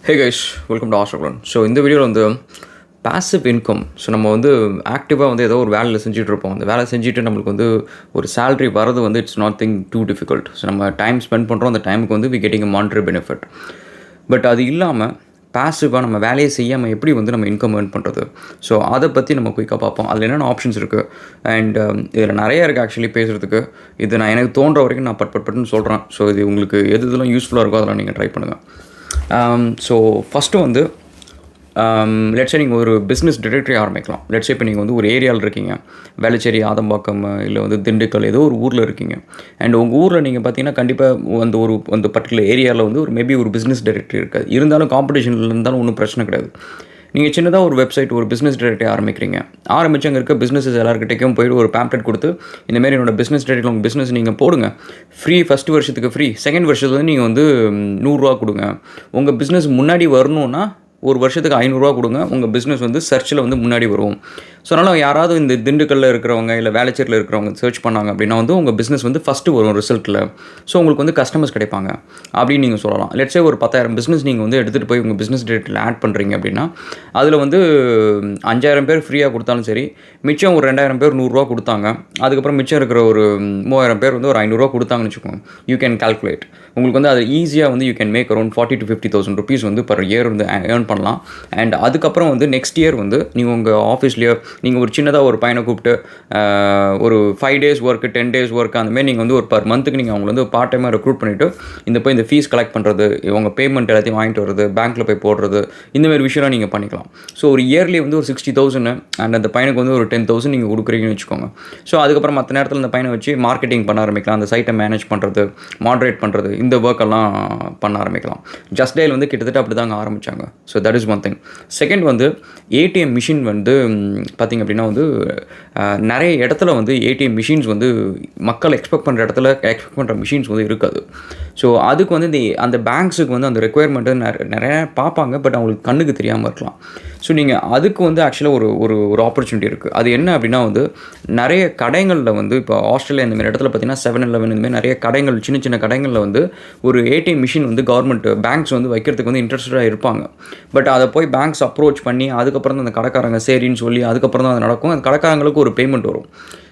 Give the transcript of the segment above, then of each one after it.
Hey guys, welcome to Astroclan. So இந்த வீடியோவில் வந்து பாசிவ் இன்கம். ஸோ நம்ம வந்து ஆக்டிவாக வந்து ஏதோ ஒரு வேலையில் செஞ்சுட்ருப்போம். அந்த வேலை செஞ்சுட்டு நம்மளுக்கு வந்து ஒரு சேலரி வரது வந்து it's not thing too difficult. So நம்ம டைம் ஸ்பெண்ட் பண்ணுறோம், அந்த டைமுக்கு வந்து we getting monetary benefit. But அது இல்லாமல் பாசிவாக நம்ம வேலையை செய்யாமல் எப்படி வந்து நம்ம இன்கம் ஏர்ன் பண்ணுறது, ஸோ அதை பற்றி நம்ம குயிக்காக பார்ப்போம். அதில் என்னென்ன ஆப்ஷன்ஸ் இருக்குது அண்ட் இதில் நிறைய இருக்குது ஆக்சுவலி பேசுகிறதுக்கு. இது நான் எனக்கு தோன்ற வரைக்கும் நான் பட்டுன்னு சொல்கிறேன். ஸோ இது உங்களுக்கு எது இதெல்லாம் யூஸ்ஃபுல்லாக இருக்கோ அதெல்லாம் நீங்கள் ட்ரை பண்ணுங்கள். ஸோ ஃபஸ்ட்டு வந்து லெட்ஸே நீங்கள் ஒரு பிஸ்னஸ் டிரெக்டரி ஆரம்பிக்கலாம். லெட்ஸே இப்போ நீங்கள் வந்து ஒரு ஏரியாவில் இருக்கீங்க, வேளச்சேரி, ஆதம்பாக்கம், இல்லை வந்து திண்டுக்கல், ஏதோ ஒரு ஊரில் இருக்கீங்க. அண்ட் உங்கள் ஊரில் நீங்கள் பார்த்தீங்கன்னா கண்டிப்பாக அந்த பர்டிகுலர் ஏரியாவில் வந்து ஒரு மேபி ஒரு பிஸ்னஸ் டிரெக்டரி இருக்காது. இருந்தாலும் காம்படிஷனில் இருந்தாலும் ஒன்றும் பிரச்சனை கிடையாது. நீங்கள் சின்னதாக ஒரு வெப்சைட், ஒரு பிஸ்னஸ் டிரெக்டரி ஆரம்பித்து அங்கே இருக்க பிஸ்னஸஸ் எல்லாருக்கிட்டையும் போய்ட்டு ஒரு பேம்ப்ளெட் கொடுத்து, இந்தமாரி என்னோடய பிஸ்னஸ் டிரெக்டரியில் உங்கள் பிஸ்னஸ் நீங்கள் போடுங்க, ஃப்ரீ. ஃபஸ்ட்டு வருஷத்துக்கு ஃப்ரீ, செகண்ட் வருஷத்துக்கு வந்து நீங்கள் வந்து 100 ரூபா கொடுங்க. உங்கள் பிஸ்னஸ் முன்னாடி வரணுன்னா ஒரு வருஷத்துக்கு 500 ரூபா கொடுங்க. உங்கள் பிஸ்னஸ் வந்து சர்ச்சில் வந்து முன்னாடி வரும். ஸோ அதனால் யாராவது இந்த திண்டுக்கல்லில் இருக்கிறவங்க இல்லை வேளச்சேரியில் இருக்கிறவங்க சர்ச் பண்ணாங்க அப்படின்னா வந்து உங்கள் பிஸ்னஸ் வந்து ஃபஸ்ட்டு வரும் ரிசல்ட்டில். ஸோ உங்களுக்கு வந்து கஸ்டமர்ஸ் கிடைப்பாங்க அப்படின்னு நீங்கள் சொல்லலாம். லெட்ஸே ஒரு 10,000 பிஸ்னஸ் நீங்கள் வந்து எடுத்துகிட்டு போய் உங்கள் பிஸ்னஸ் டேட்டில் ஆட் பண்ணுறீங்க அப்படின்னா அதில் வந்து 5,000 பேர் ஃப்ரீயாக கொடுத்தாலும் சரி, மிச்சம் ஒரு 2,000 பேர் 100 ரூபா கொடுத்தாங்க, அதுக்கப்புறம் மிச்சம் இருக்கிற ஒரு 3,000 பேர் வந்து ஒரு 500 ரூபா கொடுத்தாங்கன்னு வச்சுக்கோங்க. You can calculate. உங்களுக்கு வந்து அது ஈஸியாக வந்து you can make around 40,000 to 50,000 rupees வந்து பர் இயர் வந்து ஏர்ன் பண்ணலாம். அண்ட் அதுக்கப்புறம் வந்து நெக்ஸ்ட் இயர் வந்து நீங்கள் உங்கள் ஆஃபீஸ்லேயோ நீங்கள் ஒரு சின்னதாக ஒரு பையனை கூப்பிட்டு ஒரு 5 days ஒர்க்கு, 10 days ஒர்க்கு, அந்தமாதிரி நீங்கள் வந்து ஒரு பர் மந்த்துக்கு நீங்கள் அவங்களை வந்து பார்ட் டைமாக ரெக்ரூட் பண்ணிவிட்டு இந்த ஃபீஸ் கலெக்ட் பண்ணுறது, இவங்க பேமெண்ட் எல்லாத்தையும் வாங்கிட்டு வர்றது, பேங்க்கில் போய் போடுறது, இந்தமாதிரி விஷயம்லாம் நீங்கள் பண்ணிக்கலாம். ஸோ ஒரு இயர்லி வந்து ஒரு 60,000 அண்ட் அந்த பையனுக்கு வந்து ஒரு 10,000 நீங்கள் கொடுக்குறீங்கன்னு வச்சுக்கோங்க. ஸோ அதுக்கப்புறம் மற்ற நேரத்தில் அந்த பையனை வச்சு மார்க்கெட்டிங் பண்ண ஆரம்பிக்கலாம். அந்த சைட்டை மேனேஜ் பண்ணுறது, மாட்ரேட் பண்ணுறது, இந்த ஒர்க்கெல்லாம் பண்ண ஆரம்பிக்கலாம். ஜஸ்ட் டயல் வந்து கிட்டத்தட்ட அப்படி தாங்க ஆரம்பித்தாங்க. So that is one thing. Second வந்து ஏடிஎம் மிஷின் வந்து பார்த்திங்க அப்படின்னா வந்து நிறைய இடத்துல வந்து ஏடிஎம் மிஷின்ஸ் வந்து மக்கள் எக்ஸ்பெக்ட் பண்ணுற மிஷின்ஸ் வந்து இருக்காது. ஸோ அதுக்கு வந்து அந்த பேங்க்ஸுக்கு வந்து அந்த ரெக்குயர்மெண்ட்டு நிறைய பார்ப்பாங்க, பட் அவங்களுக்கு கண்ணுக்கு தெரியாமல் இருக்கலாம். ஸோ நீங்கள் அதுக்கு வந்து ஆக்சுவலாக ஒரு ஆப்பர்ச்சுனிட்டி இருக்குது. அது என்ன அப்படின்னா வந்து நிறைய கடைகளில் வந்து இப்போ ஆஸ்திரேலியா இந்தமாதிரி இடத்துல பார்த்திங்கன்னா 7-Eleven இந்தமாதிரி நிறைய கடைகள், சின்ன சின்ன கடைகளில் வந்து ஒரு ஏடிஎம் மிஷின் வந்து கவர்மெண்ட் பேங்க்ஸ் வந்து வைக்கிறதுக்கு வந்து இன்ட்ரெஸ்டடாக இருப்பாங்க. பட் அதை போய் பேங்க்ஸ் அப்ரோச் பண்ணி அதுக்கப்புறம் தான் அந்த கடைக்காரங்க சரின்னு சொல்லி அதுக்கப்புறம் தான் அது நடக்கும். அந்த கடைக்காரங்களுக்கு ஒரு பேமெண்ட் வரும்.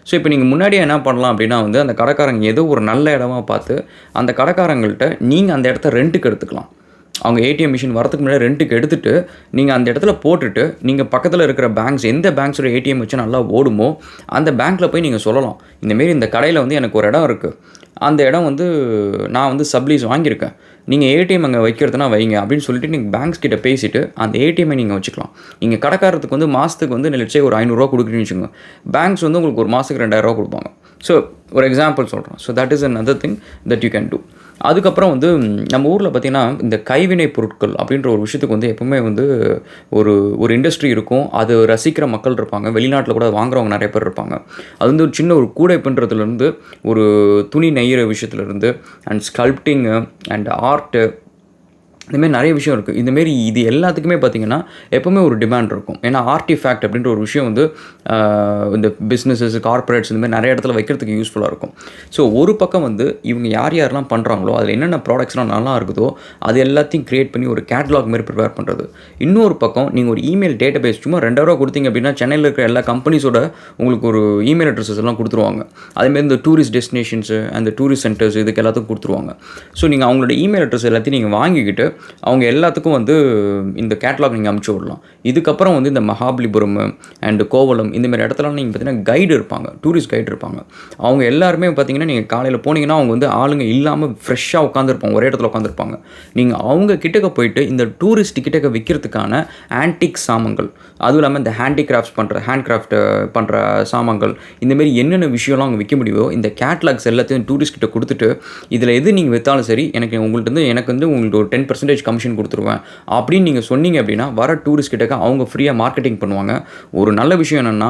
ஸோ இப்போ நீங்கள் முன்னாடியே என்ன பண்ணலாம் அப்படின்னா வந்து அந்த கடைக்காரங்க ஏதோ ஒரு நல்ல இடமா பார்த்து அந்த கடைக்காரங்கள்ட்ட நீங்கள் அந்த இடத்த ரெண்ட்டுக்கு எடுத்துக்கலாம். அவங்க ஏடிஎம் மிஷின் வரதுக்கு முன்னாடி ரெண்ட்டுக்கு எடுத்துகிட்டு நீங்கள் அந்த இடத்துல போட்டுட்டு நீங்கள் பக்கத்தில் இருக்கிற பேங்க்ஸ், எந்த பேங்க்ஸோட ஏடிஎம் வச்சு நல்லா ஓடுமோ அந்த பேங்க்கில் போய் நீங்கள் சொல்லலாம், இந்தமாரி இந்த கடையில் வந்து எனக்கு ஒரு இடம் இருக்குது, அந்த இடம் வந்து நான் வந்து சப்லீஸ் வாங்கியிருக்கேன், நீங்கள் ஏடிஎம் அங்கே வைக்கிறதுனா வைங்க அப்படின்னு சொல்லிட்டு நீங்கள் பேங்க்ஸ் கிட்ட பேசிவிட்டு அந்த ஏடிஎம்மை நீங்கள் வச்சுக்கலாம். நீங்கள் கடைக்காரத்துக்கு வந்து மாதத்துக்கு வந்து லெட்ஸே ஒரு 500 ரூபா கொடுக்குறீங்கன்னு வச்சுக்கோங்க, பேங்க்ஸ் வந்து உங்களுக்கு ஒரு மாதத்துக்கு 2,000 ரூபா கொடுப்பாங்க. ஸோ ஒரு எக்ஸாம்பிள் சொல்கிறேன். So that is another thing that you can do. அதுக்கப்புறம் வந்து நம்ம ஊரில் பார்த்திங்கன்னா இந்த கைவினை பொருட்கள் அப்படின்ற ஒரு விஷயத்துக்கு வந்து எப்பவுமே வந்து ஒரு இண்டஸ்ட்ரி இருக்கும். அது ரசிக்கிற மக்கள் இருப்பாங்க, வெளிநாட்டில் கூட வாங்குறவங்க நிறைய பேர் இருப்பாங்க. அது வந்து ஒரு சின்ன ஒரு கூடை பின்னுறதுலேருந்து, ஒரு துணி நெய்கிற விஷயத்துலேருந்து, அண்ட் ஸ்கல்ப்டிங்கு அண்ட் ஆர்ட்டு, இந்தமாரி நிறைய விஷயம் இருக்குது. இந்தமாரி இது எல்லாத்துக்குமே பார்த்திங்கன்னா எப்போவுமே ஒரு டிமாண்ட் இருக்கும். ஏன்னா ஆர்டிஃபேக்ட் அப்படின்ற ஒரு விஷயம் வந்து இந்த பிஸ்னஸஸ், கார்ப்பரேட்ஸ் இந்தமாதிரி நிறைய இடத்துல வைக்கிறதுக்கு யூஸ்ஃபுல்லாக இருக்கும். ஸோ ஒரு பக்கம் வந்து இவங்க யாரெல்லாம் பண்ணுறாங்களோ அதில் என்னென்ன ப்ராடக்ட்ஸ்லாம் நல்லா இருக்குதோ அது எல்லாத்தையும் க்ரியேட் பண்ணி ஒரு கேட்லாக் மாதிரி ப்ரிப்பேர் பண்ணுறது. இன்னொரு பக்கம் நீங்கள் ஒரு இமெயில் டேட்டா பேஸ் சும்மா 2,000 ரூபா கொடுத்தீங்க அப்படின்னா சென்னையில் இருக்கிற எல்லா கம்பெனிஸோட உங்களுக்கு ஒரு இமெயில் அட்ரஸஸ் எல்லாம் கொடுத்துருவாங்க. அதேமாதிரி இந்த டூரிஸ்ட் டெஸ்டினேஷன்ஸு அந்த டூரிஸ்ட் சென்டர்ஸ் இதுக்கு எல்லாத்துக்கும் கொடுத்துருவாங்க. ஸோ நீங்கள் அவங்களோட இமெயில் அட்ரஸ் எல்லாத்தையும் நீங்கள் வாங்கிக்கிட்டு அவங்க எல்லாத்துக்கும் வந்து இந்த கேட்லாக் நீங்கள் அமுச்சு விடலாம். இதுக்கப்புறம் வந்து இந்த மகாபலிபுரம் அண்டு கோவளம் இந்தமாதிரி இடத்துலலாம் நீங்கள் பார்த்தீங்கன்னா கைடு இருப்பாங்க, டூரிஸ்ட் கைடு இருப்பாங்க. அவங்க எல்லாருமே பார்த்தீங்கன்னா நீங்கள் காலையில் போனீங்கன்னா அவங்க வந்து ஆளுங்க இல்லாமல் ஃப்ரெஷ்ஷாக உட்காந்துருப்பாங்க, ஒரே இடத்துல உட்காந்துருப்பாங்க. நீங்கள் அவங்க கிட்டக்க போயிட்டு இந்த டூரிஸ்ட் கிட்டக்க விற்கிறதுக்கான ஆன்டிக் சாமான்கள், அதுவும் இல்லாமல் இந்த ஹேண்ட் கிராஃப்ட் பண்ணுற சாமான்கள், இந்தமாரி என்னென்ன விஷயம்லாம் அவங்க விற்க முடியுமோ இந்த கேட்லாக்ஸ் எல்லாத்தையும் டூரிஸ்ட் கிட்ட கொடுத்துட்டு இதில் எது நீங்கள் விற்றாலும் சரி எனக்கு வந்து உங்களுக்கு ஒரு 10% கமிஷன் கொடுத்துருவேன் அப்படின்னு நீங்கள் சொன்னீங்க அப்படின்னா வர டூரிஸ்ட் கிட்டக்க அவங்க ஃப்ரீயாக மார்க்கெட்டிங் பண்ணுவாங்க. ஒரு நல்ல விஷயம் என்னென்னா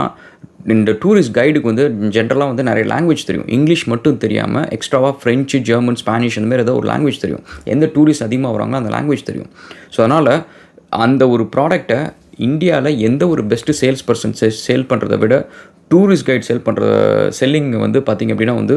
இந்த டூரிஸ்ட் கைடுக்கு வந்து ஜென்ரலாக வந்து நிறைய லாங்குவேஜ் தெரியும். இங்கிலீஷ் மட்டும் தெரியாமல் எக்ஸ்ட்ராவாக ஃப்ரெஞ்சு, ஜெர்மன், ஸ்பானிஷ் அந்த மாதிரி ஏதோ ஒரு லாங்குவேஜ் தெரியும். எந்த டூரிஸ்ட் அதிகமாக வராங்களோ அந்த லாங்குவேஜ் தெரியும். ஸோ அதனால் அந்த ஒரு ப்ராடக்டை இந்தியாவில் எந்த ஒரு பெஸ்ட்டு சேல்ஸ் பர்சன் சேல் பண்ணுறதை விட டூரிஸ்ட் கைட் செல்லிங் வந்து பார்த்திங்க அப்படின்னா வந்து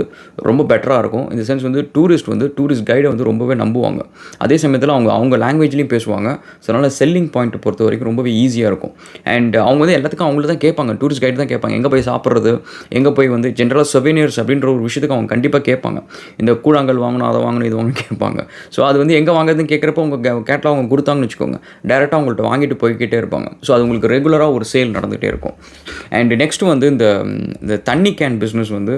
ரொம்ப பெட்டராக இருக்கும். இந்த சென்ஸ் வந்து டூரிஸ்ட் கைடை வந்து ரொம்பவே நம்புவாங்க. அதே சமயத்தில் அவங்க லாங்குவேஜ்லேயும் பேசுவாங்க. ஸோ அதனால் செல்லிங் பாயிண்ட்டை பொறுத்த வரைக்கும் ரொம்பவே ஈஸியாக இருக்கும். அண்ட் அவங்க வந்து எல்லாத்துக்கும் அவங்கள தான் கேட்பாங்க, டூரிஸ்ட் கைடு தான் கேட்பாங்க. எங்கே போய் சாப்பிட்றது, எங்கே போய் வந்து ஜென்ரலாக சொவெனியர்ஸ் அப்படின்ற ஒரு விஷயத்துக்கு அவங்க கண்டிப்பாக கேட்பாங்க. இந்த கூழாங்கல் வாங்கணும், அதை வாங்கணும், இது வாங்கணும் கேட்பாங்க. ஸோ அது வந்து எங்கே வாங்குறதுன்னு கேட்குறப்ப அவங்க கேட்டால் அவங்க கொடுத்தாங்கன்னு வச்சுக்கோங்க, டேரெக்டாக அவங்கள்ட்ட வாங்கிட்டு போய்கிட்டே இருப்பாங்க. ஸோ அது உங்களுக்கு ரெகுலராக ஒரு சேல் நடந்துகிட்டே இருக்கும். அண்ட் நெக்ஸ்ட்டு வந்து இந்த தண்ணி கேன் பிஸ்னஸ் வந்து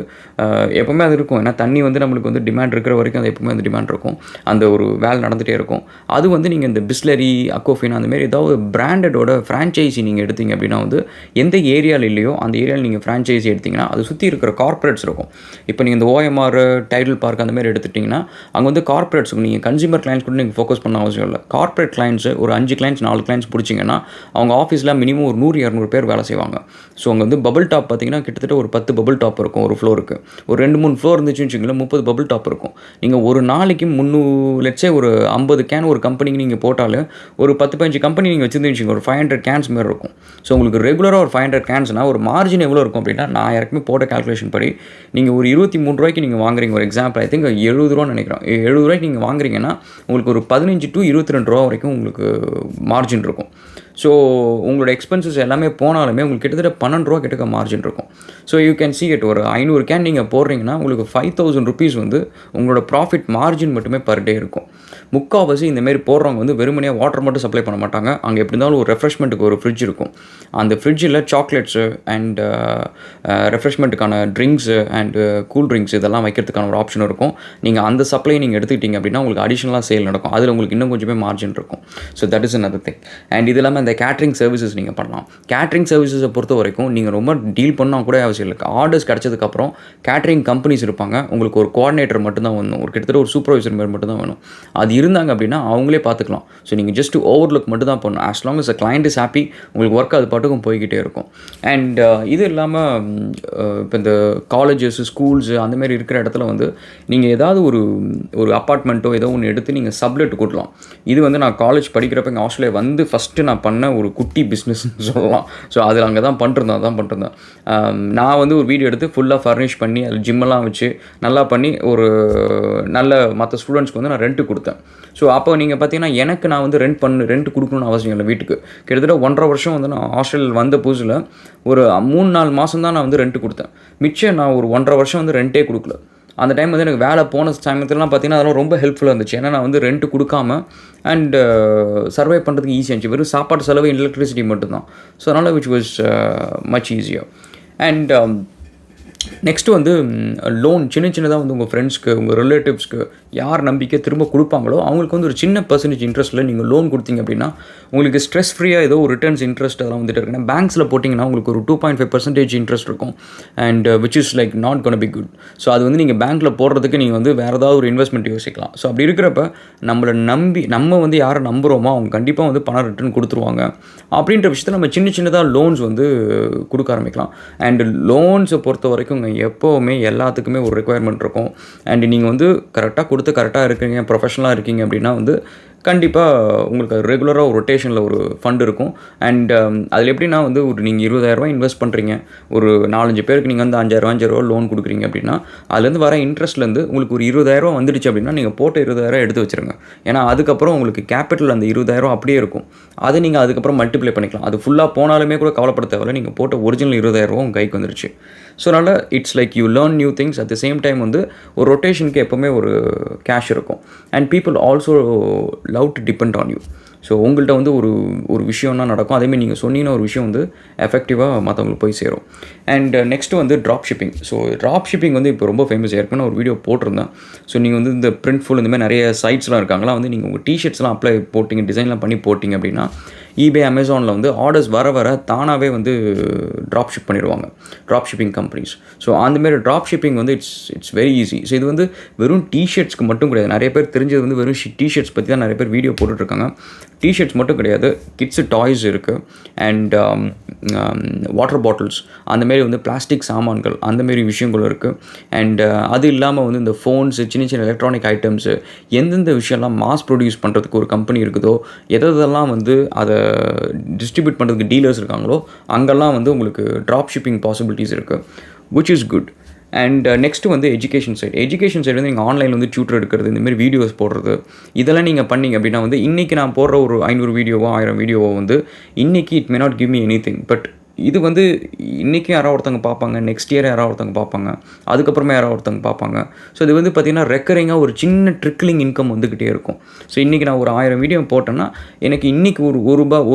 எப்போவுமே அது இருக்கும். ஏன்னா தண்ணி வந்து நம்மளுக்கு வந்து டிமாண்ட் இருக்கிற வரைக்கும் அது எப்போவுமே அந்த டிமாண்ட் இருக்கும். அந்த ஒரு வேலை நடந்துகிட்டே இருக்கும். அது வந்து நீங்கள் இந்த பிஸ்லரி, அக்வாஃபினா அந்தமாரி ஏதாவது பிராண்டடோட ஃப்ரான்ச்சைஸி நீங்கள் எடுத்தீங்க அப்படின்னா வந்து எந்த ஏரியாவில் இல்லையோ அந்த ஏரியாவில் நீங்கள் ஃப்ரான்ச்சைஸி எடுத்திங்கன்னா அது சுற்றி இருக்கிற கார்ப்பரேட்ஸ் இருக்கும். இப்போ நீங்கள் இந்த ஓஎம்ஆர், டைடல் பார்க் அந்த மாதிரி எடுத்துட்டிங்கன்னா அங்கே வந்து கார்ப்பரேட்ஸ் நீங்கள் கன்சியூமர் கிளைண்ட்ஸ் கூட நீங்கள் ஃபோக்கஸ் பண்ண அவசியம் இல்லை. கார்ப்பரேட் கிளைண்ட்ஸு ஒரு 5 கிளைண்ட்ஸ் 4 கிளைண்ட்ஸ் பிடிச்சிங்கன்னா அவங்க ஆஃபீஸில் மினிமம் ஒரு 100-200 பேர் வேலை செய்வாங்க. ஸோ அங்கே வந்து பபிள் டாப் பார்த்திங்கன்னா கிட்டத்தட்ட ஒரு 10 பபிள் டாப் இருக்கும் ஒரு ஃப்ளோருக்கு. ஒரு 2-3 ஃப்ளோர் இருந்துச்சுன்னு வச்சுக்கோங்களேன், 30 பபிள் டாப் இருக்கும். நீங்கள் ஒரு நாளைக்கு 300 லட்சம் ஒரு 50 கேன் ஒரு கம்பெனிக்கு நீங்கள் போட்டாலும் ஒரு 10-15 கம்பெனி நீங்கள் வச்சுருந்துச்சிங்க ஒரு 500 கேன்ஸ் மாரி இருக்கும். ஸோ உங்களுக்கு ரெகுலராக ஒரு 500 கேன்ஸ்னால் ஒரு மார்ஜின் எவ்வளோ இருக்கும் அப்படின்னா, நான் யாருக்குமே போட்ட கால்குலேஷன் படி நீங்கள் ஒரு 23 ரூபாய்க்கு நீங்கள் வாங்குறீங்க. ஒரு எக்ஸாம்பிள் ஐ திங்க் 70 ரூபான்னு நினைக்கிறேன். 70 ரூபாய்க்கு நீங்கள் வாங்குறீங்கன்னா உங்களுக்கு ஒரு 15 to 22 ரூபா வரைக்கும் உங்களுக்கு மார்ஜின் இருக்கும். ஸோ உங்களோட எக்ஸ்பென்சஸ் எல்லாமே போனாலுமே உங்களுக்கு கிட்டத்தட்ட 12 ரூபா கிட்டக்க மார்ஜின் இருக்கும். So you can see it. ஒரு 500 கேன் நீங்கள் போடுறீங்கன்னா உங்களுக்கு 5000 rupees வந்து உங்களோட ப்ராஃபிட் மார்ஜின் மட்டுமே பர் டே இருக்கும். முக்கால்வாசி இந்தமாரி போடுறவங்க வந்து வெறுமனே வாட்டர் மட்டும் சப்ளை பண்ண மாட்டாங்க. அங்கே எப்படி இருந்தாலும் ஒரு ரெஃப்ரெஷ்மெண்ட்டுக்கு ஒரு ஃப்ரிட்ஜ் இருக்கும். அந்த ஃப்ரிட்ஜில் சாக்லேட்ஸு அண்ட் ரெஃப்ரெஷ்மெண்ட்டுக்கான ட்ரிங்க்ஸு அண்டு கூல் ட்ரிங்க்ஸ் இதெல்லாம் வைக்கிறதுக்கான ஒரு ஆப்ஷன் இருக்கும். நீங்கள் அந்த சப்ளை நீங்கள் எடுத்துக்கிட்டீங்க அப்படின்னா உங்களுக்கு அடிஷ்னலாக சேல் நடக்கும். அதில் உங்களுக்கு இன்னும் கொஞ்சமே மார்ஜின் இருக்கும். So that is another thing. And இது இல்லாமல் இந்த கேட்ரிங் சர்வீசஸ் நீங்கள் பண்ணலாம். கேட்ரிங் சர்வீசஸை பொறுத்த வரைக்கும் நீங்கள் ரொம்ப டீல் பண்ணால் கூட அவசியம் இல்லை. ஆர்டர்ஸ் கிடச்சதுக்கப்புறம் கேட்ரிங் கம்பெனிஸ் இருப்பாங்க. உங்களுக்கு ஒரு கோஆர்டினேட்டர் மட்டும்தான் வேணும், ஒரு கிட்டத்தட்ட ஒரு சூப்பர்வைசர் மாதிரி மட்டும் தான் வேணும். அது இருந்தாங்க அப்படின்னா அவங்களே பார்த்துக்கலாம். ஸோ நீங்கள் ஜஸ்ட் ஓவர்லுக் மட்டும் தான் பண்ணணும். As long as a client is happy உங்களுக்கு ஒர்க் அது பாட்டுக்கும் போய்கிட்டே இருக்கும். அண்ட் இது இல்லாமல் இப்போ இந்த காலேஜஸ், ஸ்கூல்ஸு அந்தமாரி இருக்கிற இடத்துல வந்து நீங்கள் ஏதாவது ஒரு அப்பார்ட்மெண்ட்டோ ஏதோ ஒன்று எடுத்து நீங்கள் சப்லெட் கொடுக்கலாம். இது வந்து நான் காலேஜ் படிக்கிறப்ப இங்கே ஆஸ்திரேலியா வந்து ஃபஸ்ட்டு நான் பண்ண ஒரு குட்டி பிஸ்னஸ்ன்னு சொல்லலாம். ஸோ அதில் அங்கே தான் பண்ணிருந்தேன். நான் வந்து ஒரு வீடியோ எடுத்து ஃபுல்லாக ஃபர்னிஷ் பண்ணி அதில் ஜிம்மெல்லாம் வச்சு நல்லா பண்ணி ஒரு நல்ல மற்ற ஸ்டூடெண்ட்ஸ்க்கு வந்து நான் ரெண்ட்டு கொடுத்தேன். ஸோ அப்போ நீங்கள் பார்த்தீங்கன்னா எனக்கு நான் வந்து ரெண்ட் கொடுக்கணும்னு அவசியம் இல்லை. வீட்டுக்கு கிட்டத்தட்ட 1.5 வருஷம் வந்து நான் ஹாஸ்டல் வந்த புதுசில் ஒரு 3-4 மாதம் தான் நான் வந்து ரெண்ட் கொடுத்தேன். மிச்சம் நான் ஒரு 1.5 வருஷம் வந்து ரெண்ட்டே கொடுக்கல. அந்த டைம் வந்து எனக்கு வேலை போன சமயத்துலலாம் பார்த்தீங்கன்னா அதெல்லாம் ரொம்ப ஹெல்ப்ஃபுல்லாக இருந்துச்சு. ஏன்னா நான் வந்து ரெண்ட் கொடுக்காம அண்டு சர்வை பண்ணுறதுக்கு ஈஸியாக இருந்துச்சு. வெறும் சாப்பாடு செலவு, எலக்ட்ரிசிட்டி மட்டும்தான். ஸோ அதனால் which was much easier. And next வந்து லோன் சின்னதாக வந்து உங்கள் ஃப்ரெண்ட்ஸ்க்கு, உங்கள் ரிலேட்டிவ்ஸ்க்கு யார் நம்பிக்கை திரும்ப கொடுப்பாங்களோ அவங்களுக்கு வந்து ஒரு சின்ன பர்சன்டேஜ் இன்ட்ரெஸ்ட்டில் நீங்கள் லோன் கொடுத்தீங்க அப்படின்னா உங்களுக்கு ஸ்ட்ரெஸ் ஃப்ரீயாக ஏதோ ஒரு ரிட்டர்ன்ஸ் இன்ட்ரெஸ்ட் அதெல்லாம் வந்துட்டு இருக்குன்னா பேங்க்ஸில் போட்டிங்கன்னா உங்களுக்கு ஒரு 2.5% இன்ட்ரெஸ்ட் இருக்கும். And which is like not gonna be good. So அது வந்து நீங்கள் பேங்க்கில் போடுறதுக்கு நீங்கள் வந்து வேறு ஏதாவது ஒரு இன்வெஸ்ட்மெண்ட் யோசிக்கலாம். ஸோ அப்படி இருக்கிறப்ப நம்ம வந்து யாரை நம்புகிறோமோ அவங்க கண்டிப்பாக வந்து பணம் ரிட்டர்ன் கொடுத்துருவாங்க. அப்படின்ற விஷயத்தில் நம்ம சின்னதாக லோன்ஸ் வந்து கொடுக்க ஆரம்பிக்கலாம். அண்ட் லோன்ஸை பொறுத்த வரைக்கும் எப்போவுமே எல்லாத்துக்குமே ஒரு ரெக்குயர்மெண்ட் இருக்கும். அண்ட் நீங்கள் வந்து கரெக்டாக இருக்கீங்க, ப்ரொஃபஷனலாக இருக்கீங்க அப்படின்னா வந்து கண்டிப்பாக உங்களுக்கு ரெகுலராக ஒரு ரொட்டேஷனில் ஒரு ஃபண்ட் இருக்கும். அண்ட் அதில் எப்படின்னா வந்து நீங்கள் 20,000 இன்வெஸ்ட் பண்ணுறீங்க, ஒரு 4-5 பேருக்கு நீங்கள் வந்து 5,000 லோன் கொடுக்குறீங்க அப்படின்னா அதுலேருந்து வர இன்ட்ரெஸ்ட்லேருந்து உங்களுக்கு ஒரு 20,000 வந்துடுச்சு அப்படின்னா நீங்கள் போட்ட 20,000 எடுத்து வச்சுருங்க. ஏன்னா அதுக்கப்புறம் உங்களுக்கு கேபிட்டல் அந்த 20,000 அப்படியே இருக்கும். அதை நீங்கள் அதுக்கப்புறம் மல்டிப்ளை பண்ணிக்கலாம். அது ஃபுல்லாக போனாலுமே கூட கவலைப்பட தேவையில்லை. நீங்கள் போட்ட ஒரிஜினல் 20,000 உங்கள் கைக்கு வந்துருச்சு. ஸோ அதனால் it's like you learn new things. At the same time வந்து ஒரு ரொட்டேஷனுக்கு எப்போவுமே ஒரு கேஷ் இருக்கும். And people also love to depend on you. So உங்கள்கிட்ட வந்து ஒரு விஷயம்னா நடக்கும். அதேமாதிரி நீங்கள் சொன்னீங்கன்னா ஒரு விஷயம் வந்து எஃபெக்டிவாக மற்றவங்களுக்கு போய் சேரும். அண்ட் நெக்ஸ்ட்டு வந்து drop shipping. So drop shipping வந்து இப்போ ரொம்ப ஃபேமஸ். ஏற்கனவே ஒரு வீடியோ போட்டிருந்தேன். ஸோ நீங்கள் வந்து இந்த பிரிண்ட்ஃபுல் இந்த மாதிரி நிறைய சைட்ஸ்லாம் இருக்காங்களா, வந்து நீங்கள் உங்கள் டிஷர்ட்ஸ்லாம் அப்ளை போட்டிங்க, டிசைன்லாம் பண்ணி போட்டிங்க அப்படின்னா eBay, அமேசானில் வந்து ஆர்டர்ஸ் வர தானாகவே வந்து ட்ராப் ஷிப் பண்ணிடுவாங்க, ட்ராப் ஷிப்பிங் கம்பெனிஸ். ஸோ அந்தமாரி ட்ராப் ஷிப்பிங் வந்து இட்ஸ் வெரி ஈஸி. ஸோ இது வந்து வெறும் டிஷர்ட்ஸ்க்கு மட்டும் கிடையாது. நிறைய பேர் தெரிஞ்சது வந்து வெறும் டிஷர்ட்ஸ் பற்றி தான் நிறைய பேர் வீடியோ போட்டுட்ருக்காங்க. டிஷர்ட்ஸ் மட்டும் கிடையாது, கிட்ஸு டாய்ஸ் இருக்குது. அண்ட் வாட்டர் பாட்டில்ஸ், அந்தமாரி வந்து பிளாஸ்டிக் சாமான்கள், அந்தமாரி விஷயங்கள் இருக்குது. அண்ட் அது இல்லாமல் வந்து இந்த ஃபோன்ஸு, சின்ன எலக்ட்ரானிக் ஐட்டம்ஸு, எந்தெந்த விஷயம்லாம் மாஸ் ப்ரொடியூஸ் பண்ணுறதுக்கு ஒரு கம்பெனி இருக்குதோ எதெல்லாம் வந்து அதை டிஸ்ட்ரிபியூட் பண்ணுறதுக்கு டீலர்ஸ் இருக்காங்களோ அங்கெல்லாம் வந்து உங்களுக்கு ட்ராப் ஷிப்பிங் பாசிபிலிட்டிஸ் இருக்குது, which is good. And next வந்து எஜுகேஷன் சைடு வந்து நீங்கள் ஆன்லைனில் வந்து டியூட்டர் எடுக்கிறது, இந்தமாரி வீடியோஸ் போடுறது, இதெல்லாம் நீங்கள் பண்ணிங்க அப்படின்னா வந்து இன்றைக்கி நான் போடுற ஒரு 500 வீடியோவோ 1000 வீடியோவோ வந்து இன்றைக்கி it may not give me anything. But இது வந்து இன்றைக்கும் யாராவது ஒருத்தவங்க பார்ப்பாங்க, நெக்ஸ்ட் இயர் யாராவது ஒருத்தவங்க பார்ப்பாங்க, அதுக்கப்புறமா யாராவது ஒருத்தவங்க பார்ப்பாங்க. ஸோ இது வந்து பார்த்திங்கன்னா ரெக்கரிங்காக ஒரு சின்ன ட்ரிக்கிளிங் இன்கம் வந்துக்கிட்டே இருக்கும். ஸோ இன்றைக்கி நான் ஒரு 1000 வீடியோ போட்டேன்னா எனக்கு இன்றைக்கி ஒரு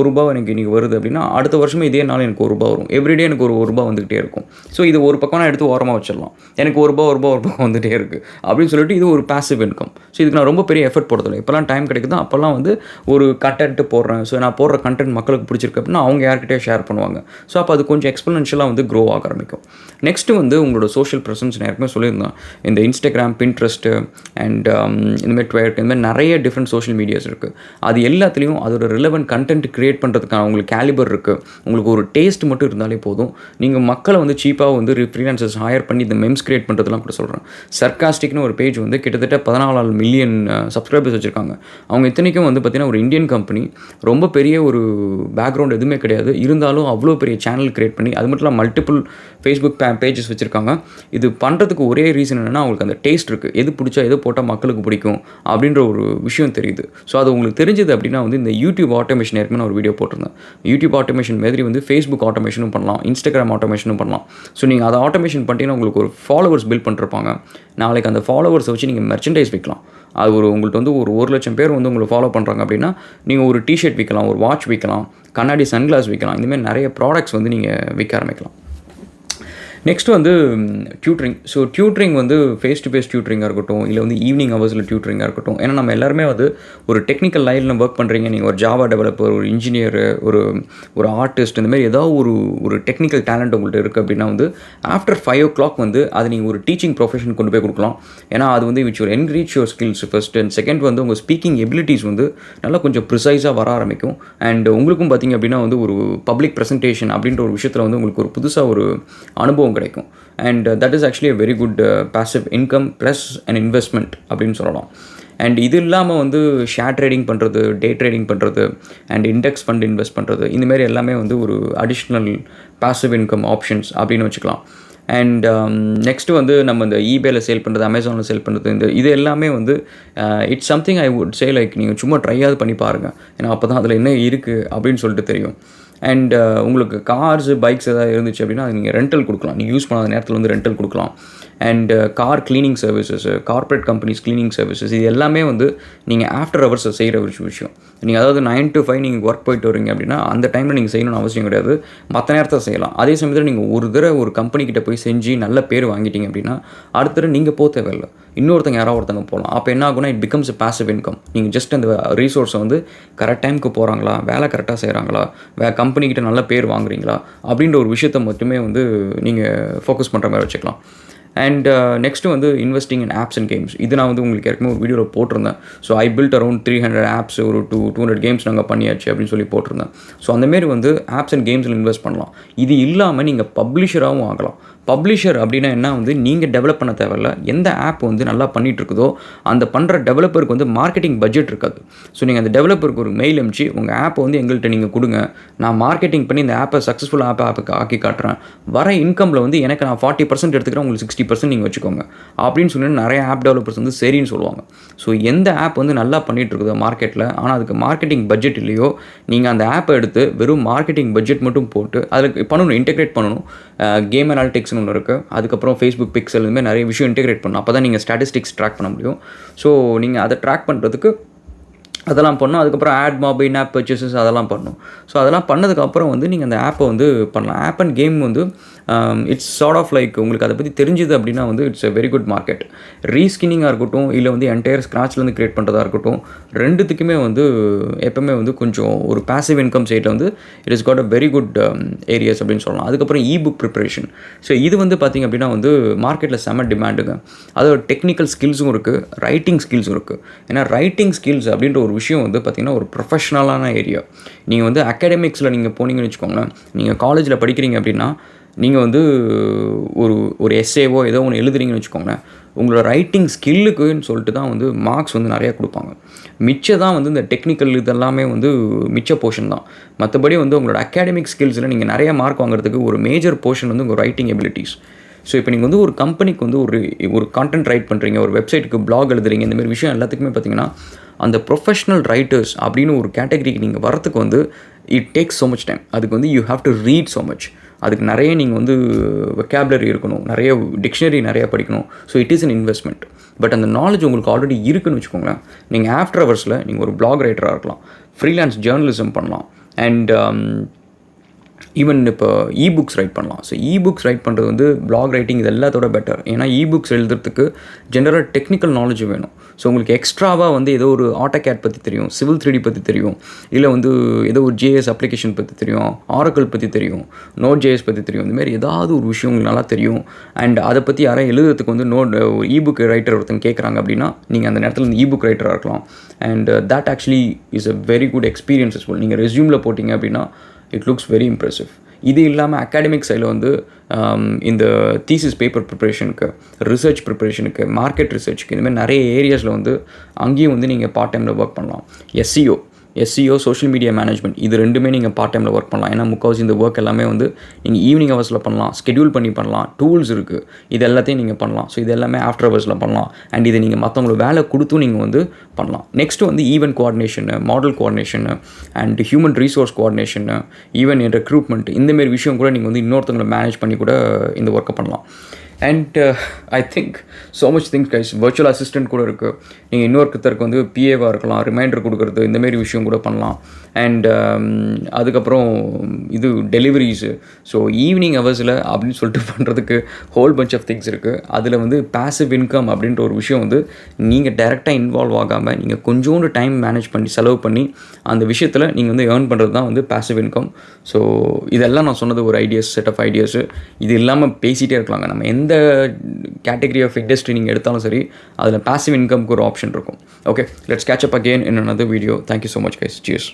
ரூபா எனக்கு இன்றைக்கி வருது அப்படின்னா அடுத்த வருஷமே இதே நாள் எனக்கு ₹1 வரும். எவ்ரிடே எனக்கு ஒரு ரூபா வந்துக்கிட்டே இருக்கும். ஸோ இது ஒரு பக்கம் நான் எடுத்து ஓரமாக வச்சிடலாம், எனக்கு ஒரு ரூபா வந்துகிட்டே இருக்குது அப்படின்னு சொல்லிட்டு இது ஒரு பேசிவ் இன்கம். ஸோ இதுக்கு நான் ரொம்ப பெரிய எஃபர்ட் போடுறதில்லை. இப்போலாம் டைம் கிடைக்குதோ அப்போல்லாம் வந்து ஒரு கண்டென்ட்டு போடுறேன். ஸோ நான் போடுற கண்டென்ட் மக்களுக்கு பிடிச்சிருக்கு அப்படின்னா அவங்க யார்கிட்டயே ஷேர் பண்ணுவாங்க. ஸோ அப்போ அது கொஞ்சம் எக்ஸ்பெனன்ஷியலாக வந்து க்ரோ ஆக ஆரம்பிக்கும். நெக்ஸ்ட்டு வந்து உங்களோட சோஷியல் ப்ரெசன்ஸ் நான் ஏற்கனவே சொல்லியிருந்தேன். இந்த இன்ஸ்டாகிராம், பின்ட்ரெஸ்ட்டு அண்ட் இந்தமாதிரி ட்விட்டர், இந்த மாதிரி நிறைய டிஃப்ரெண்ட் சோஷியல் மீடியாஸ் இருக்குது. அது எல்லாத்துலேயும் அதோட ரிலவெண்ட் கண்டென்ட் க்ரியேட் பண்ணுறதுக்கான உங்களுக்கு கேலிபர் இருக்குது. உங்களுக்கு ஒரு டேஸ்ட் மட்டும் இருந்தாலே போதும். நீங்கள் மக்களை வந்து சீப்பாக வந்து ஃப்ரீலான்சர்ஸ் ஹையர் பண்ணி இந்த மெம்ஸ் க்ரியேட் பண்ணுறதுலாம் கூட சொல்கிறேன். சர்காஸ்டிக்னு ஒரு பேஜ் வந்து கிட்டத்தட்ட 14 மில்லியன் சப்ஸ்கிரைபர்ஸ் வச்சுருக்காங்க. அவங்க இத்தனைக்கும் வந்து பார்த்திங்கன்னா ஒரு இந்தியன் கம்பெனி, ரொம்ப பெரிய ஒரு பேக்ரவுண்ட் எதுவுமே கிடையாது. இருந்தாலும் அவ்வளோ பெரிய சேனல் க்ரியேட் பண்ணி அது மட்டும் இல்லாமல் மல்டிபிள் ஃபேஸ்புக் பேஜஸ் வச்சுருக்காங்க. இது பண்ணுறதுக்கு ஒரே ரீசன் என்னென்னா அவங்களுக்கு அந்த டேஸ்ட் இருக்குது. எது பிடிச்சா எது போட்டால் மக்களுக்கு பிடிக்கும் அப்படின்ற ஒரு விஷயம் தெரியுது. ஸோ அது உங்களுக்கு தெரிஞ்சது அப்படின்னா வந்து இந்த யூடியூப் ஆட்டோமேஷன் ஏற்கனவே நான் ஒரு வீடியோ போட்டிருந்தேன். யூடியூப் ஆட்டோமேஷன் மாதிரி வந்து ஃபேஸ்புக் ஆட்டோமேஷனும் பண்ணலாம், இன்ஸ்டாகிராம் ஆட்டோமேஷனும் பண்ணலாம். ஸோ நீங்கள் அதை ஆட்டோமேஷன் பண்ணிட்டீங்கன்னா உங்களுக்கு ஒரு ஃபாலோவர்ஸ் பில்ட் பண்ணிருப்பாங்க. நாளைக்கு அந்த ஃபாலோவர்ஸை வச்சு நீங்கள் மெர்ச்சன்டைஸ் விற்கலாம். அது உங்கள்கிட்ட வந்து ஒரு 1,00,000 பேர் வந்து உங்களை ஃபாலோ பண்ணுறாங்க அப்படின்னா நீங்கள் ஒரு டிஷர்ட் விற்கலாம், ஒரு வாட்ச் விற்கலாம், கண்ணாடி சன்கிளாஸ் விற்கலாம். இந்தமாதிரி நிறைய ப்ராடக்ட்ஸ் வந்து நீங்கள் விற்க ஆரம்பிக்கலாம். நெக்ஸ்ட் வந்து டியூட்டரிங். ஸோ டியூட்டரிங் வந்து ஃபேஸ் டு ஃபேஸ் டியூட்டரிங்காக இருக்கட்டும், இல்லை வந்து ஈவினிங் ஹவர்ஸில் டியூட்டரிங்காக இருக்கட்டும். ஏன்னா நம்ம எல்லாருமே வந்து ஒரு டெக்னிக்கல் லைனில் ஒர்க் பண்ணுறீங்க. நீங்கள் ஒரு ஜாவா டெவலப்பர், ஒரு இன்ஜினியர், ஒரு ஆர்டிஸ்ட், இந்த மாதிரி ஏதாவது ஒரு டெக்னிக்கல் டேலண்ட் உங்கள்கிட்ட இருக்குது அப்படின்னா வந்து ஆஃப்டர் 5 o'clock வந்து அது நீங்கள் ஒரு டீச்சிங் ப்ரொஃபஷன் கொண்டு போய் கொடுக்கலாம். ஏன்னா அது வந்து விச் ஒரு enrich your skills first. And second வந்து உங்கள் ஸ்பீக்கிங் எபிலிட்டிஸ் வந்து நல்லா கொஞ்சம் ப்ரிசைஸாக வர ஆரம்பிக்கும். அண்ட் உங்களுக்கும் பார்த்திங்க அப்படின்னா வந்து ஒரு பப்ளிக் ப்ரெசன்டேஷன் அப்படின்ற ஒரு விஷயத்தில் வந்து உங்களுக்கு ஒரு புதுசாக ஒரு அனுபவம் கிடைக்கும். And that is actually a very good passive income plus and investment அப்படின்னு சொல்லலாம். அண்ட் இது இல்லாமல் வந்து ஷேர் ட்ரேடிங் பண்ணுறது, டே ட்ரேடிங் பண்ணுறது அண்ட் இண்டெக்ஸ் ஃபண்ட் இன்வெஸ்ட் பண்ணுறது, இந்தமாரி எல்லாமே வந்து ஒரு அடிஷ்னல் passive இன்கம் ஆப்ஷன்ஸ் அப்படின்னு வச்சுக்கலாம். அண்ட் நெக்ஸ்ட்டு வந்து நம்ம இந்த ஈபேல சேல் பண்ணுறது, அமேசானில் சேல் பண்ணுறது, இது எல்லாமே வந்து it's something I would say like நீங்கள் சும்மா ட்ரையாவது பண்ணி பாருங்கள். ஏன்னா அப்போ தான் அதில் என்ன இருக்குது அப்படின்னு சொல்லிட்டு தெரியும். அண்ட் உங்களுக்கு கார்ஸு, பைக்ஸ் எதாவது இருந்துச்சு அப்படின்னா அது நீங்கள் ரெண்டல் கொடுக்கலாம். நீங்கள் யூஸ் பண்ணாத நேரத்தில் வந்து ரெண்டல் கொடுக்கலாம். And car cleaning services, corporate companies cleaning services, இது எல்லாமே வந்து நீங்கள் ஆஃப்டர் ஹவர்ஸை செய்கிற ஒரு விஷயம். நீங்கள் அதாவது 9 to 5 நீங்கள் ஒர்க் போயிட்டு வரீங்க அப்படின்னா அந்த டைமில் நீங்கள் செய்யணும்னு அவசியம் கிடையாது. மற்ற நேரத்தில் செய்யலாம். அதே சமயத்தில் நீங்கள் ஒரு தடவை ஒரு கம்பெனிக்கிட்ட போய் செஞ்சு நல்ல பேர் வாங்கிட்டீங்க அப்படின்னா அடுத்த தடவை நீங்கள் போக தேவையில்லை, இன்னொருத்தங்க யாராவது ஒருத்தங்க போகலாம். அப்போ என்ன ஆகுனா it becomes a passive income. நீங்கள் ஜஸ்ட் அந்த ரிசோர்ஸை வந்து கரெக்ட் டைமுக்கு போகிறாங்களா, வேலை கரெக்டாக செய்கிறாங்களா, கம்பெனிக்கிட்ட நல்ல பேர் வாங்குறீங்களா அப்படின்ற ஒரு விஷயத்தை மட்டுமே வந்து நீங்கள் ஃபோக்கஸ் பண்ணுற மாதிரி வச்சுக்கலாம். அண்ட் நெக்ஸ்ட்டு வந்து investing in apps and games. இது நான் வந்து உங்களுக்கு ஏற்கனவே ஒரு வீடியோவில் போட்டிருந்தேன். So I build around 300 apps, ஒரு 200 கேம்ஸ் நாங்கள் பண்ணியாச்சு அப்படின்னு சொல்லி போட்டிருந்தேன். ஸோ அந்தமாரி வந்து ஆப்ஸ் அண்ட் கேம்ஸில் இன்வெஸ்ட் பண்ணலாம். இது இல்லாமல் நீங்கள் பப்ளிஷராகவும் ஆகலாம். பப்ளிஷர் அப்படின்னா என்ன வந்து நீங்கள் டெவலப் பண்ண தேவையில்ல. எந்த ஆப் வந்து நல்லா பண்ணிகிட்ருக்குதோ அந்த பண்ணுற டெவலப்பருக்கு வந்து மார்க்கெட்டிங் பட்ஜெட் இருக்காது. ஸோ நீங்கள் அந்த டெவலப்பருக்கு ஒரு மெயில் அனுப்பிச்சு உங்கள் ஆப்பை வந்து எங்கள்கிட்ட நீங்கள் கொடுங்க, நான் மார்க்கெட்டிங் பண்ணி இந்த ஆப்பை சக்ஸஸ்ஃபுல் ஆப்புக்கு ஆக்கி காட்டுறேன், வர இன்கமில் வந்து எனக்கு நான் 40% எடுத்துக்கிறேன், உங்களுக்கு 60% நீங்கள் வச்சுக்கோங்க அப்படின்னு சொல்லிட்டு நிறைய ஆப் டெவலப்பர்ஸ் வந்து சரின்னு சொல்லுவாங்க. ஸோ எந்த ஆப் வந்து நல்லா பண்ணிகிட்டு இருக்குதோ மார்க்கெட்டில், ஆனால் அதுக்கு மார்க்கெட்டிங் பட்ஜெட் இல்லையோ, நீங்கள் அந்த ஆப்பை எடுத்து வெறும் மார்க்கெட்டிங் பட்ஜெட் மட்டும் போட்டு அதுக்கு பண்ணணும், இன்டெகிரேட் பண்ணணும். கேம் அனாலிட்டிக்ஸ் ஒன்று இருக்குது, அதுக்கப்புறம் ஃபேஸ்புக் பிக்சல், இதுமாதிரி நிறைய விஷயம் இன்டெகிரேட் பண்ணணும். அப்போ தான் நீங்கள் ஸ்டாட்டிஸ்டிக்ஸ் ட்ராக் பண்ண முடியும். ஸோ நீங்கள் அதை ட்ராக் பண்ணுறதுக்கு அதெல்லாம் பண்ணணும். அதுக்கப்புறம் AdMob, in app purchases அதெல்லாம் பண்ணணும். ஸோ அதெல்லாம் பண்ணதுக்கப்புறம் வந்து நீங்கள் அந்த ஆப்பை வந்து பண்ணலாம். ஆப் அண்ட் கேம் வந்து இட்ஸ் சார்ட் ஆஃப் லைக் உங்களுக்கு அதை பற்றி தெரிஞ்சுது அப்படின்னா வந்து it's a very good market. ரீஸ்கின்னிங்காக இருக்கட்டும், இல்லை வந்து என்டையர் ஸ்க்ராட்ச்லேருந்து க்ரியேட் பண்ணுறதா இருக்கட்டும், ரெண்டுத்துக்குமே வந்து எப்போவுமே வந்து கொஞ்சம் ஒரு பேசிவ் இன்கம் சைடில் வந்து it is got a very good areas அப்படின்னு சொல்லலாம். அதுக்கப்புறம் இபுக் ப்ரிப்பரேஷன். ஸோ இது வந்து பார்த்திங்க அப்படின்னா வந்து மார்க்கெட்டில் செம டிமாண்டுங்க. அதோட டெக்னிக்கல் ஸ்கில்ஸும் இருக்குது, ரைட்டிங் ஸ்கில்ஸும் இருக்குது. ஏன்னா ரைட்டிங் ஸ்கில்ஸ் அப்படின்ற ஒரு விஷயம் வந்து பார்த்திங்கன்னா ஒரு ப்ரொஃபஷ்னலான ஏரியா. நீங்கள் வந்து அகாடமிக்ஸில் நீங்கள் போனீங்கன்னு வச்சுக்கோங்களேன், நீங்கள் காலேஜில் படிக்கிறீங்க அப்படின்னா நீங்கள் வந்து ஒரு எஸ்ஏவோ ஏதோ ஒன்று எழுதுறீங்கன்னு வச்சுக்கோங்களேன், உங்களோட ரைட்டிங் ஸ்கில்லுக்குன்னு சொல்லிட்டு தான் வந்து மார்க்ஸ் வந்து நிறையா கொடுப்பாங்க. மிச்சம் தான் வந்து இந்த டெக்னிக்கல் இதெல்லாமே வந்து மிச்ச போர்ஷன் தான். மற்றபடி வந்து உங்களோட அகாடமிக் ஸ்கில்ஸில் நீங்கள் நிறைய மார்க் வாங்குறதுக்கு ஒரு மேஜர் போர்ஷன் வந்து உங்கள் ரைட்டிங் எபிலிட்டிஸ். ஸோ இப்போ நீங்கள் வந்து ஒரு கம்பெனிக்கு வந்து ஒரு கான்டென்ட் ரைட் பண்ணுறீங்க, ஒரு வெப்சைட்டுக்கு பிளாக் எழுதுறீங்க, இந்தமாதிரி விஷயம் எல்லாத்துக்குமே பார்த்தீங்கன்னா அந்த ப்ரொஃபஷ்னல் ரைட்டர்ஸ் அப்படின்னு ஒரு கேட்டகரிக்கு நீங்கள் வரத்துக்கு வந்து it takes so much time. அதுக்கு வந்து you have to read so much. அதுக்கு நிறைய நீங்கள் வந்து வெக்காபுலரி இருக்கணும், நிறைய டிக்ஷனரி நிறையா படிக்கணும். So it is an investment. But அந்த நாலேஜ் உங்களுக்கு ஆல்ரெடி இருக்குன்னு வச்சுக்கோங்களேன். நீங்கள் ஆஃப்டர் ஹவர்ஸில் நீங்கள் ஒரு பிளாக் ரைட்டராக இருக்கலாம், ஃப்ரீலான்ஸ் ஜேர்னலிசம் பண்ணலாம், அண்ட் ஈவன் இப்போ புக்ஸ் ரைட் பண்ணலாம். ஸோ புக்ஸ் ரைட் பண்ணுறது வந்து பிளாக் ரைட்டிங் இது எல்லாத்தோட பெட்டர். ஏன்னா புக்ஸ் எழுதுறதுக்கு ஜென்ரலாக டெக்னிக்கல் நாலேஜ் வேணும். ஸோ உங்களுக்கு எக்ஸ்ட்ராவாக வந்து ஏதோ ஒரு ஆட்டோகேட் பற்றி தெரியும், சிவில் 3D பற்றி தெரியும், இல்லை வந்து ஏதோ ஒரு JS அப்ளிகேஷன் பற்றி தெரியும், ஆரக்கிள் பற்றி தெரியும், Node.js பற்றி தெரியும், இந்தமாதிரி ஏதாவது ஒரு விஷயம் உங்களுக்கு நல்லா தெரியும். அண்ட் அதை பற்றி யாராவது எழுதுறதுக்கு வந்து புக் ரைட்டர் ஒருத்தங்க கேட்குறாங்க அப்படின்னா நீங்கள் அந்த நேரத்தில் இந்த புக் ரைட்டராக இருக்கலாம். And that actually is a very good experience as well. நீங்கள் ரெஸ்யூமில் போட்டிங்க அப்படின்னா இட் லுக்ஸ் வெரி இம்ப்ரெசிவ். இது இல்லாமல் அகாடமிக் சைடில் வந்து இந்த தீசிஸ் பேப்பர் ப்ரிப்பரேஷனுக்கு, ரிசர்ச் ப்ரிப்பரேஷனுக்கு, மார்க்கெட் ரிசர்ச்சுக்கு, இந்தமாதிரி நிறைய ஏரியாஸில் வந்து அங்கேயும் வந்து நீங்கள் பார்ட் டைமில் ஒர்க் பண்ணலாம். SEO சோஷியல் மீடியா மேனேஜ்மெண்ட், இது ரெண்டுமே நீங்கள் பார்ட் டைமில் ஒர்க் பண்ணலாம். ஏன்னா முக்கால்வாசி இந்த ஒர்க் எல்லாமே வந்து நீங்கள் ஈவினிங் ஹவர்ஸில் பண்ணலாம், ஸ்கெடியூல் பண்ணி பண்ணலாம், டூல்ஸ் இருக்குது, இது எல்லாத்தையும் நீங்கள் பண்ணலாம். ஸோ இது எல்லாமே ஆஃப்டர் ஹவர்ஸில் பண்ணலாம். அண்ட் இதை நீங்கள் மற்றவங்களுக்கு வேலை கொடுத்தும் நீங்கள் வந்து பண்ணலாம். நெக்ஸ்ட்டு வந்து event coordination, model coordination, and human resource coordination, even recruitment, இந்தமாரி விஷயம் கூட நீங்கள் வந்து இன்னொருத்தவங்களை மேனேஜ் பண்ணி கூட இந்த ஒர்க்கை பண்ணலாம். And I think so much things guys. Virtual assistant கூட இருக்குது. நீங்கள் இன்னொருத்தருக்கு வந்து PAவாக இருக்கலாம், ரிமைண்டர் கொடுக்குறது, இந்தமாரி விஷயம் கூட பண்ணலாம். அண்ட் அதுக்கப்புறம் இது டெலிவரிஸு. ஸோ ஈவினிங் ஹவர்ஸில் அப்படின்னு சொல்லிட்டு பண்ணுறதுக்கு ஹோல் பஞ்ச் ஆஃப் திங்ஸ் இருக்குது. அதில் வந்து பேசிவ் இன்கம் அப்படின்ற ஒரு விஷயம் வந்து நீங்கள் டைரெக்டாக இன்வால்வ் ஆகாமல் நீங்கள் கொஞ்சோண்டு டைம் மேனேஜ் பண்ணி செலவு பண்ணி அந்த விஷயத்தில் நீங்கள் வந்து ஏர்ன் பண்ணுறது தான் வந்து பேசிவ் இன்கம். ஸோ இதெல்லாம் நான் சொன்னது ஒரு செட் ஆஃப் ஐடியாஸு. இது இல்லாமல் பேசிகிட்டே இருக்கலாங்க. நம்ம எந்த கேட்டகரி ஆஃப் இண்டஸ்ட்ரி நீங்கள் எடுத்தாலும் சரி, அதில் பேசிவ் இன்கம்க்கு ஒரு ஆப்ஷன் இருக்கும். Okay, let's catch up again in another video. Thank you so much guys. Cheers.